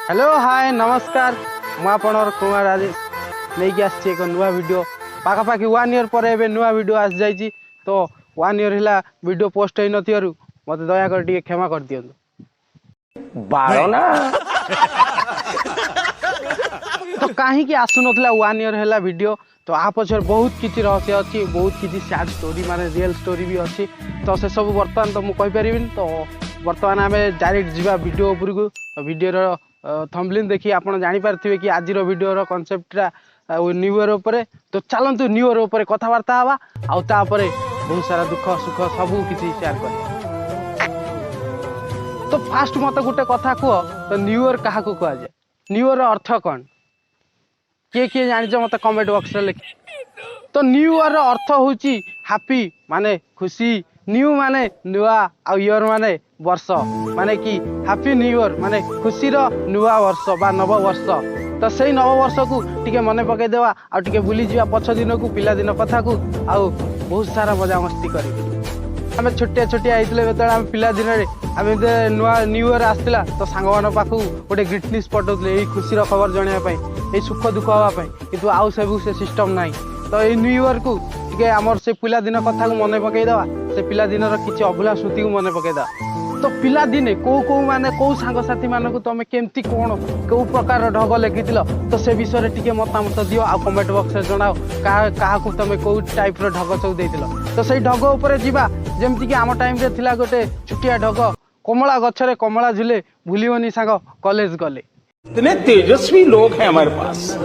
Hello hi नमस्कार मुझे कुमार आज नहीं आसी एक नुआ वीडियो पाखापाखि 1 ईयर पर एबे नुआ वीडियो आसी जाइए तो 1 ईयर है वीडियो पोस्ट हो नथियारु मते दयाकर टिके क्षमा कर दियंतु बारना तो कहीं आसु नथला 1 ईयर है वीडियो तो आ पछर बहुत किसी रहस्य अच्छी बहुत किसी सैड स्टोरी माने रियल स्टोरी भी अच्छी तो से सब बर्तमान तो मुझे कहीपरि तो बर्तमान आम डायरेक्ट जीवा वीडियो उपरकू वीडियो थंबनेल देखी आप जानीपारे कि आज वीडियो कॉन्सेप्टा न्यू ईयर उपर तो चलतु न्यू ईयर उपर कथबार्ता हवा आउे बहुत सारा दुख सुख सब किसी शेयर कर तो फास्ट मत गोटे कथा कह तो न्यू ईयर क्या कहुए न्यू ईयर अर्थ कौन किए जान मत कमेंट बॉक्स में लिख तो न्यू ईयर अर्थ हूँ हैप्पी माने खुशी न्यू माने नुआ आ ईयर माने वर्ष माने कि हैप्पी न्यू ईयर माने खुशी नुआ वर्ष बा नव वर्ष तो सही नव वर्ष को टिके मन पकईदेवा आ टिके बुली जा पछ दिन को पिला दिन कथा को आउ बहुत सारा मजा मस्ती कर आम छोटिया छोटिया होते आम पिला दिन आम नुआ न्यू ईयर आसला तो सांग मान पाखु गोटे ग्रीटिंग्स पठाऊे यही खुशी खबर जनवाई ये सुख दुख हाँपाई कि आउ सब से सिस्टम ना तो ये न्यू ईयर को टिके आमर से पिला दिन कथा को मन पकईदेवा से पिला दिन किसी अभुला स्मृति को मन पकईदेवा तो पिला दिने कौ माने कौ सांगसाथी मानक तुम केमती कौन कौ प्रकार ढग लिखी तो से विषय टिके मतामत दियो आ कमेंट बॉक्स में जनाओ क्या तुम कौ टाइप ढग सब देथिल तो से ढग उपर जीवा जमती कि आम टाइम रे थिला गोटे छुटिया ढग कमला गछरे कमला झुले भूलिबनी सांग कॉलेज गले। कितने तेजस्वी लोग हैं हमारे पास,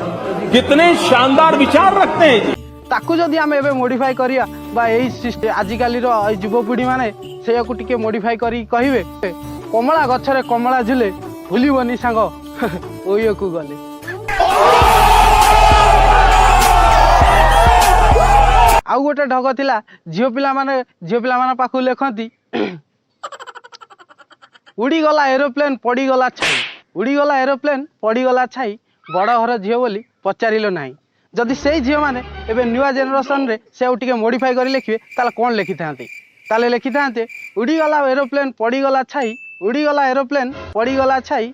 कितने शानदार विचार रखते हैं। ताकू जदि आम एबे मॉडिफाई करिया बा एई आजिकाली रो युवपीढ़ी माने से टिके मॉडिफाई करी कहिबे कमला गछरे कमला झुले भूलिबनी सांग ओयो को गले। आउ गोटे ढग थिला झियो पिला माने पाखु लेखंती उड़ीगला एरोप्लेन पड़ीगला छाई उड़ीगला एरोप्लेन पड़ीगला छाई बड़ घर झील बोली पचारिल नाही जदि से झील मैंने एवं नुआ जेनेरेशन रे से टिके मॉडिफाई कर लिखे ताले कौन लिखि था लिखि था उड़ीगला एरोप्लेन पड़ीगला छाई उड़ीगला एरोप्लेन पड़ीगला छाई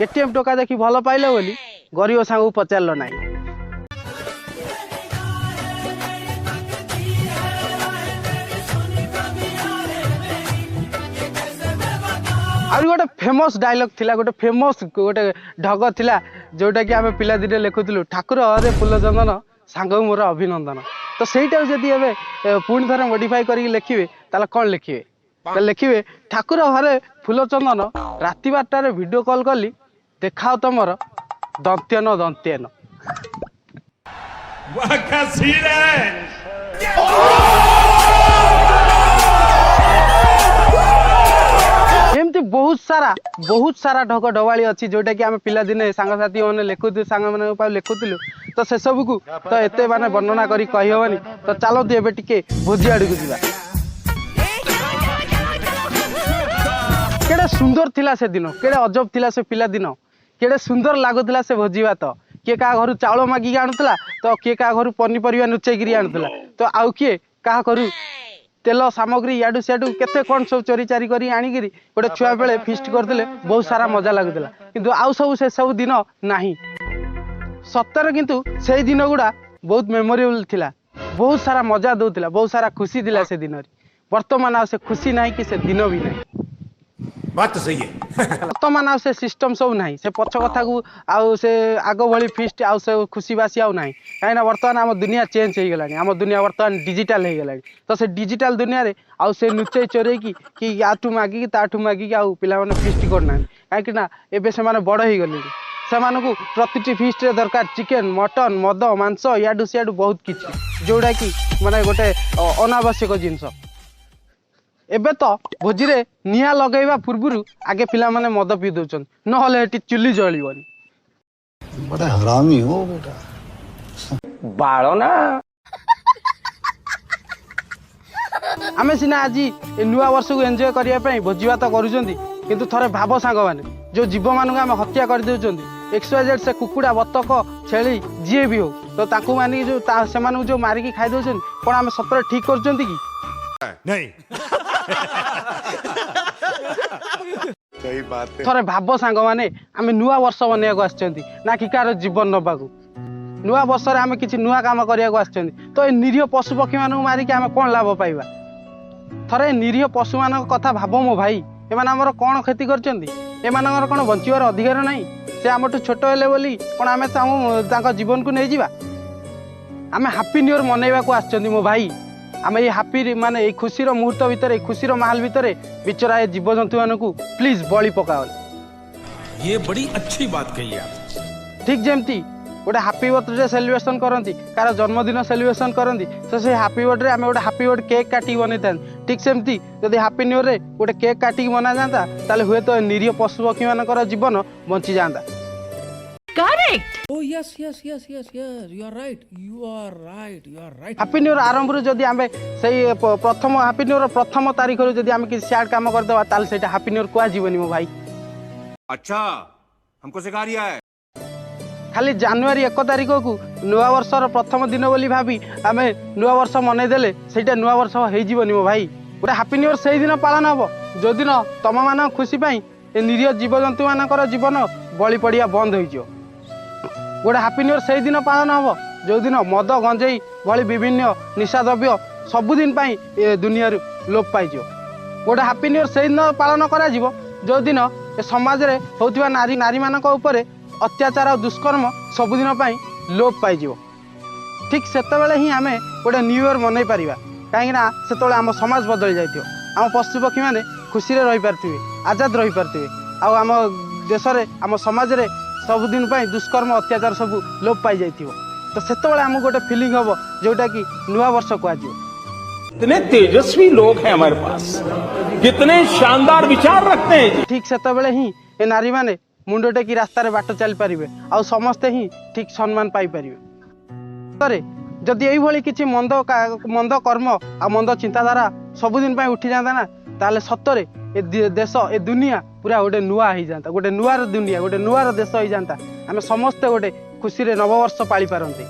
एटीएम टोका देखी भल पाइले बोली गरीब सांग पचार ना आउरी गोटे फेमस डायलॉग थिला गोटे फेमस गोटे ढग थिला जोटा कि आम पिला दिन लिखुलु ठाकुर हरे फूल चंदन सांग मोर अभिनंदन तो सहीटा जदि एबे पुणी थरे मॉडिफाई करके लिखिए ताले कौन लिखिए तो लिखिए ठाकुर हरे फूल चंदन राति 12 वीडियो कॉल कली देखाओ तुमर दंत्यन दंत्यन एमती बहुत सारा ढग डवाली अच्छी जोटा कि आम पिला दिने सांगसाथी मैंने लिखुलु सांग मैंने लिखुलु तो से सब को तो एत माने वर्णना करी कहीहबनी तो चलतु एबे टिके भोजी आड़ को जीवा केड़े सुंदर थिला से दिन केड़े अजब थिला से पिला दिन केड़े सुंदर लागुला से भोजी भात किए क्या घर चाउल मागिक आणुला तो किए क्या घर पनीपरिया नुचेक आणुला तो आउ किए क्या करू तेल सामग्री याडू सियाडू केते कौन सब चोरी चारी करी आनिकी गोटे छुआ बेले फिस्ट करते बहुत सारा मजा लगुला किंतु आउ से सब दिन नाही सतर किंतु से दिन गुड़ा बहुत मेमोरेबल थिला बहुत सारा मजा दौला बहुत सारा खुशी थिला से दिन वर्तमान आ से खुशी ना कि से दिन भी ना बात तो सही है। वर्तमान आ से सिस्टम सब ना से पछ कथा को आउ से आग भली फिस्ट आउ से खुशी बासी आउ ना कहीं वर्तमान आम दुनिया चेंज हो गलानी आम दुनिया वर्तमान डिजिटल हो गलानी तो से डिजिटल दुनिया रे आउ से नुचे चोरे कि याठू मागिकी ताठू मागिकी आउ पिला माने फिस्ट करना कहीं एबे से माने बड़ हो गले से प्रति फिस्ट रे दरकार चिकेन मटन मद मांस याडू सियाडू बहुत किछि जोड़ा कि माने गोटे अनावश्यक जिनस एबे तो भोजी रे निया लगेवा पूर्व आगे पिला माने मद पी दउछन नहले एटी चुली जळीबनी बड़ा हरामी हो बेटा बाळना आमे सिना आज नुआ वर्ष को एंजॉय करिया पई भोजी भात करूछंती किंतु थरे भाव सांग माने जो जीव मानक आम हत्या कर दउछंती XYZ से कुकुड़ा बतक छेली जी भी हो तो ताकू मानी जो से मानू जो मारिकी खाई दउछन कोन आमे सतरे ठीक करछंती कि नहीं। सही बात है। थरे भाव सांग माने आमे नुआ वर्ष बनिया आछंती ना कि कार जीवन नबाकू नुआ वर्ष रे आमे किछि नुआ काम करिया आछंती तो ए निरीह पशु पक्षी मानू मारी के आमे कोन लाभ पाइबा थरे निरीह पशु मान कथा भाव मो भाई एमान हमर कोन क्षति करचंती एमानकर कोन बंचिवार अधिकार नाही से हमटु छोट हेले बोली कोन आमे तांको जीवन को नै जिबा आमे हैप्पी न्यू ईयर मनाइबा को आछंती मो भाई आमे ये हैप्पी माने ए खुशीर मुहूर्त भितर ए खुशीर माहौल भितर बिचरा ए जीव जंतु मानकू प्लीज बलि पकाओ ये बड़ी अच्छी बात कही आप। ठीक जेमती गोटे हैप्पी बर्थडे सेलिब्रेशन करती कार जन्मदिन सेलिब्रेशन करती तो से हैप्पी बर्थडे आम गोटे हैप्पी बर्थडे केक काटिक बनई था ठीक सेमती जदि हैप्पी न्यू ईयर गोटे केक काटिक बना जाता ताले हुए तो निरीह पशु पक्षी मानकर जीवन बंची जाता Correct. Oh yes, you are right. Happy new year आरंभ जदि आम से प्रथम हैप्पी न्यू ईयर प्रथम तारीख जदि आम किसी सैड काम करदे ताले सेटा हैप्पी न्यू ईयर कुआ जीवनी मो भाई। अच्छा हमको सिखा रिया है। खाली जनवरी 1 तारीख को नुआ वर्षर प्रथम दिन बोली भाभी आम नुआ वर्ष मनईदेले से नुआ वर्ष हो मो भाई गोटे हैप्पी न्यू ईयर से दिन पालन हम जो दिन तुम मान खुशी निरीह जीवजंतु मानकर जीवन बलि पड़िया बंद हो गोटे हैप्पी न्यू ईयर से दिन पालन हम जो दिन मद गंजेई भली विभिन्न निशा द्रव्य सबुदिन दुनिया लोप पाई गोटे हैप्पी न्यू ईयर से दिन पालन करा जो दिन समाज रे होतिबा नारी नारी मानक ऊपर अत्याचार और दुष्कर्म सबुदिन लोप पाई ठीक सेतबेले ही आमे गोटे न्यू ईयर मनई पारिबा कहीं से आम समाज बदल जाइथियो आम पशु पक्षी माने खुशी रही पारथिबे आजाद रही पारथिबे आम देश रे आम समाज रे सबुदिन दुष्कर्म अत्याचार सब लोप पाई जाइथियो तो सेतबेले आम गोटे फीलिंग हबो जोटा कि नुआ वर्ष कहजियो। कितने तेजस्वी लोग हैं हमारे पास, कितने शानदार विचार रखते हैं। ठीक सेतबेले ही ए नारी माने मुंड टेकी रास्ता रे बाट चली पारिबे आ समस्ते ही ठीक सम्मान पाई पारिबे तरे जदि एई भली किछि मंद कर्म आ मंद चिंताधारा सबुदिन उठी जाता ना ताले सतरे ए देश ए दुनिया पूरा गोटे नुआ हो जाता गोटे नुआर दुनिया गोटे नुआर देश हो जाता आम समस्ते गोटे खुशी रे नववर्ष पाली पारते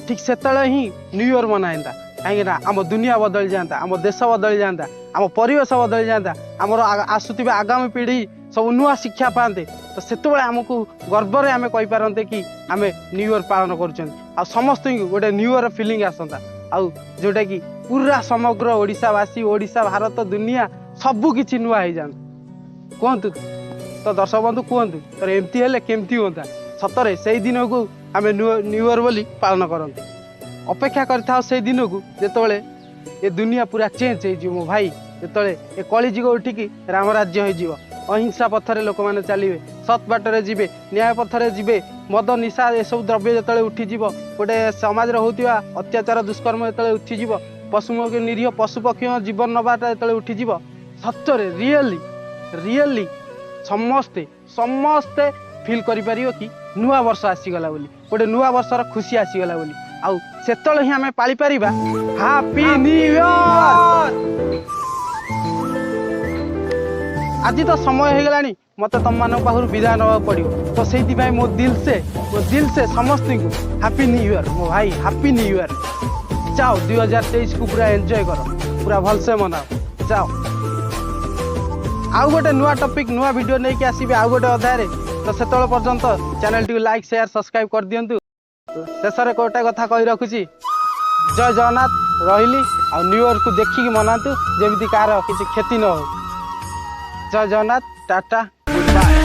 ठीक सेतले ही न्यू ईयर मनाता कहीं आम दुनिया बदल जाता आम देश बदल जाता आम परिवेश बदल जाता आमर आसुवा आगामी पीढ़ी सब नुआ शिक्षा पाते तो सेतबेले आमको गर्व रे आमे कहि पारते कि आमे न्यू ईयर पालन करुछन आ समस्त गोटे न्यू ईयर फीलिंग आसंता आ जोटा कि पूरा समग्र ओडिशावासी ओडिशा भारत दुनिया सबू किछि नुआ हो जाता कहतु तो दर्शक बंधु कहतु तो एमती हेले केमती होता सतरे से दिन को आम न्यू ईयर बोली पालन करते अपेक्षा करता से दिन को जितेबाला ये दुनिया पूरा चेंज हो मो भाई जितेबाला ये कलिजुग उठिकी राम राज्य हो अहिंसा पथरे लोक मैंने चलिए सत बाटर जी न्याय पथरे जी मद निशा ये सब द्रव्य जो उठिज गोटे समाज होता अत्याचार दुष्कर्म जो उठिज पशु निरीह पशु पक्षी जीवन नबाटा जो उठिज सत्य रियली समस्ते समस्ते फिल करि परियो कि नुआ वर्ष आसीगला बोली गोटे नुआ वर्षर खुशी आसीगला बोली आउ सेतले ही आमे पाली परिबा हैप्पी न्यू ईयर। आज तो समय हो गलानी मत तुम मान पाखु विदाय नवा पड़ो तो से मो दिल से समस्त को हैप्पी न्यू ईयर मो भाई हैप्पी न्यू ईयर। जाओ 2023 को पूरा एंजॉय करो पूरा भलसे मनाओ जाओ। आउ गोटे नुआ टॉपिक नुआ वीडियो नहीं कि आसीबे आउ गोटे अध्याय तो सेतल पर्यंत channel T like share subscribe कर दियंतु। शेष में गोटे कथा कही रखुची जय जगन्नाथ रही आ न्यू ईयर को देखिकी मनातु जमी कार किसी क्षति न हो। जय जगन्नाथ टाटा गुड बाय।